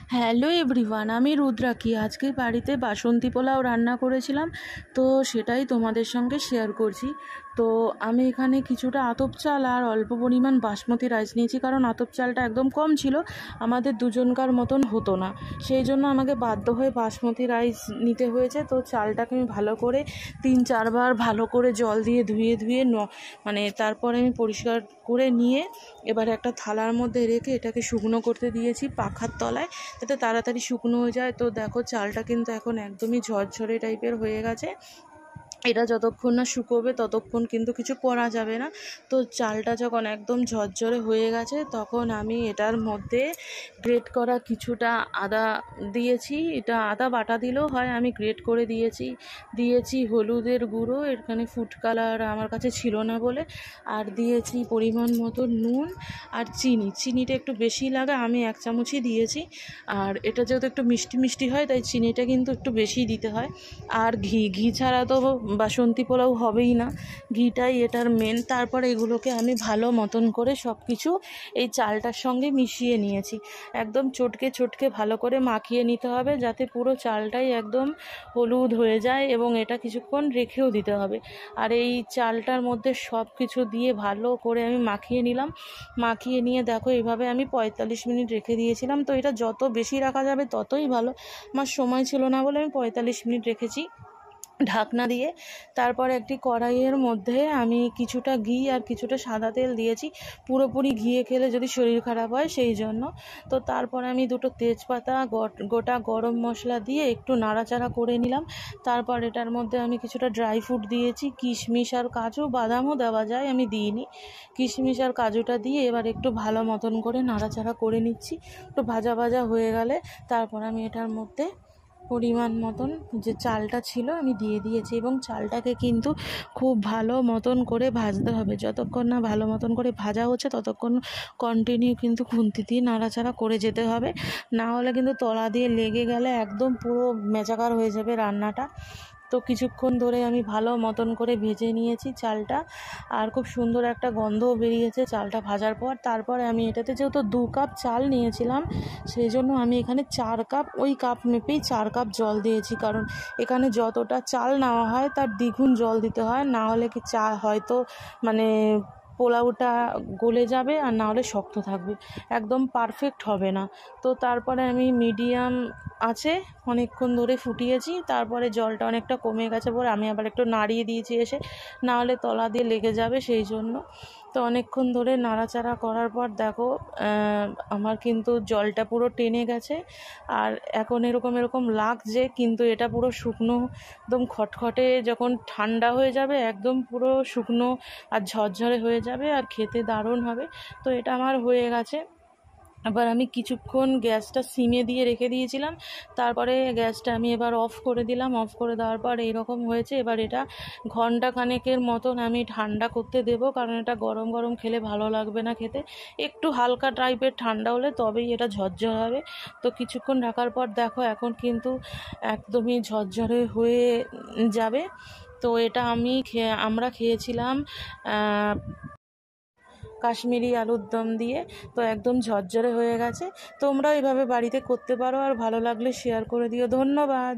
Hello everyone, আমি রুদ্রাক্ষী। আজকে বাড়িতে বাসন্তী পোলাও রান্না করেছিলাম, তো সেটাই তোমাদের সঙ্গে শেয়ার করছি। তো আমি এখানে কিছুটা আতপ চাল আর অল্প পরিমাণ বাসমতি রাইস নিয়েছি, কারণ আতপ চালটা একদম কম ছিল, আমাদের দুজনকার মতন হতো না, সেই জন্য আমাকে বাধ্য হয়ে বাসমতি রাইস নিতে হয়েছে। তো চালটাকে আমি ভালো করে 3-4 বার ভালো করে জল দিয়ে ধুয়ে মানে তারপরে আমি পরিষ্কার করে নিয়ে এবার একটা থালার মধ্যে রেখে এটাকে শুকনো করতে দিয়েছি পাখার তলায়, যাতে তাড়াতাড়ি শুকনো হয়ে যায়। তো দেখো চালটা কিন্তু এখন একদমই ঝরঝরে টাইপের হয়ে গেছে। এটা যতক্ষণ না শুকোবে ততক্ষণ কিন্তু কিছু করা যাবে না। তো চালটা যখন একদম ঝরঝরে হয়ে গেছে তখন আমি এটার মধ্যে গ্রেট করা কিছুটা আদা দিয়েছি। এটা আদা বাটা দিলেও হয়, আমি গ্রেট করে দিয়েছি হলুদের গুঁড়ো, এখানে ফুড কালার আমার কাছে ছিল না বলে, আর দিয়েছি পরিমাণ মতো নুন আর চিনিটা একটু বেশি লাগে, আমি 1 চামচই দিয়েছি। আর এটা যেহেতু একটু মিষ্টি মিষ্টি হয় তাই চিনিটা কিন্তু একটু বেশি দিতে হয়। আর ঘি ছাড়া তো বাসন্তী পোলাও হবেই না, ঘিটাই এটার মেন। তারপর এগুলোকে আমি ভালো মতন করে সব কিছু এই চালটার সঙ্গে মিশিয়ে নিয়েছি। একদম চটকে ভালো করে মাখিয়ে নিতে হবে, যাতে পুরো চালটাই একদম হলুদ হয়ে যায়, এবং এটা কিছুক্ষণ রেখেও দিতে হবে। আর এই চালটার মধ্যে সব কিছু দিয়ে ভালো করে আমি মাখিয়ে নিয়ে দেখো এইভাবে আমি 45 মিনিট রেখে দিয়েছিলাম। তো এটা যত বেশি রাখা যাবে ততই ভালো, আমার সময় ছিল না বলে আমি 45 মিনিট রেখেছি ঢাকনা দিয়ে। তারপর একটি কড়াইয়ের মধ্যে আমি কিছুটা ঘি আর কিছুটা সাদা তেল দিয়েছি, পুরোপুরি ঘিয়ে খেলে যদি শরীর খারাপ হয় সেই জন্য। তো তারপর আমি 2টো তেজপাতা, গোটা গরম মশলা দিয়ে একটু নাড়াচাড়া করে নিলাম। তারপর এটার মধ্যে আমি কিছুটা ড্রাই ফ্রুট দিয়েছি, কিশমিশ আর কাজু, বাদামও দেওয়া যায়, আমি দিইনি। কিশমিশ আর কাজুটা দিয়ে এবার একটু ভালো মতন করে নাড়াচাড়া করে নিচ্ছি। একটু ভাজা হয়ে গেলে তারপর আমি এটার মধ্যে পরিমাণ মতন যে চালটা ছিল আমি দিয়ে দিয়েছি, এবং চালটাকে কিন্তু খুব ভালো মতন করে ভাজতে হবে। যতক্ষণ না ভালো মতন করে ভাজা হচ্ছে ততক্ষণ কন্টিনিউ কিন্তু খুন্তি দিয়ে নাড়াচাড়া করে যেতে হবে, না হলে কিন্তু তলা দিয়ে লেগে গেলে একদম পুরো মেচাকার হয়ে যাবে রান্নাটা। তো কিছুক্ষণ ধরে আমি ভালো মতন করে ভেজে নিয়েছি চালটা, আর খুব সুন্দর একটা গন্ধও বেরিয়েছে চালটা ভাজার পর। তারপরে আমি এটাতে যেহেতু 2 কাপ চাল নিয়েছিলাম, সেই জন্য আমি এখানে 4 কাপ, ওই কাপ মেপেই 4 কাপ জল দিয়েছি, কারণ এখানে যতটা চাল নেওয়া হয় তার দ্বিগুণ জল দিতে হয়, না হলে কি চাল হয়তো মানে পোলাওটা গলে যাবে, আর না হলে শক্ত থাকবে, একদম পারফেক্ট হবে না। তো তারপরে আমি মিডিয়াম আছে অনেকক্ষণ ধরে ফুটিয়েছি, তারপরে জলটা অনেকটা কমে গেছে বলে আমি আবার একটু নাড়িয়ে দিয়েছি এসে, না হলে তলা দিয়ে লেগে যাবে সেই জন্য। তো অনেকক্ষণ ধরে নাড়াচাড়া করার পর দেখো আমার কিন্তু জলটা পুরো টেনে গেছে, আর এখন এরকম লাগছে, কিন্তু এটা পুরো শুকনো, একদম খটখটে, যখন ঠান্ডা হয়ে যাবে একদম পুরো শুকনো আর ঝরঝরে হয়ে যাবে, আর খেতে দারুণ হবে। তো এটা আমার হয়ে গেছে। আবার আমি কিছুক্ষণ গ্যাসটা সিমে দিয়ে রেখে দিয়েছিলাম, তারপরে গ্যাসটা আমি এবার অফ করে দিলাম। অফ করে দেওয়ার পর এইরকম হয়েছে। এবার এটা ঘন্টা খানেকের মতন আমি ঠান্ডা করতে দেবো, কারণ এটা গরম খেলে ভালো লাগবে না খেতে, একটু হালকা টাইপের ঠান্ডা হলে তবেই এটা ঝরঝর হবে। তো কিছুক্ষণ রাখার পর দেখো এখন কিন্তু একদমই ঝরঝরে হয়ে যাবে। তো এটা আমরা খেয়েছিলাম কাশ্মীরি আলুর দম দিয়ে। তো একদম ঝরঝরে হয়ে গেছে। তোমরাও এভাবে বাড়িতে করতে পারো, আর ভালো লাগলে শেয়ার করে দিও। ধন্যবাদ।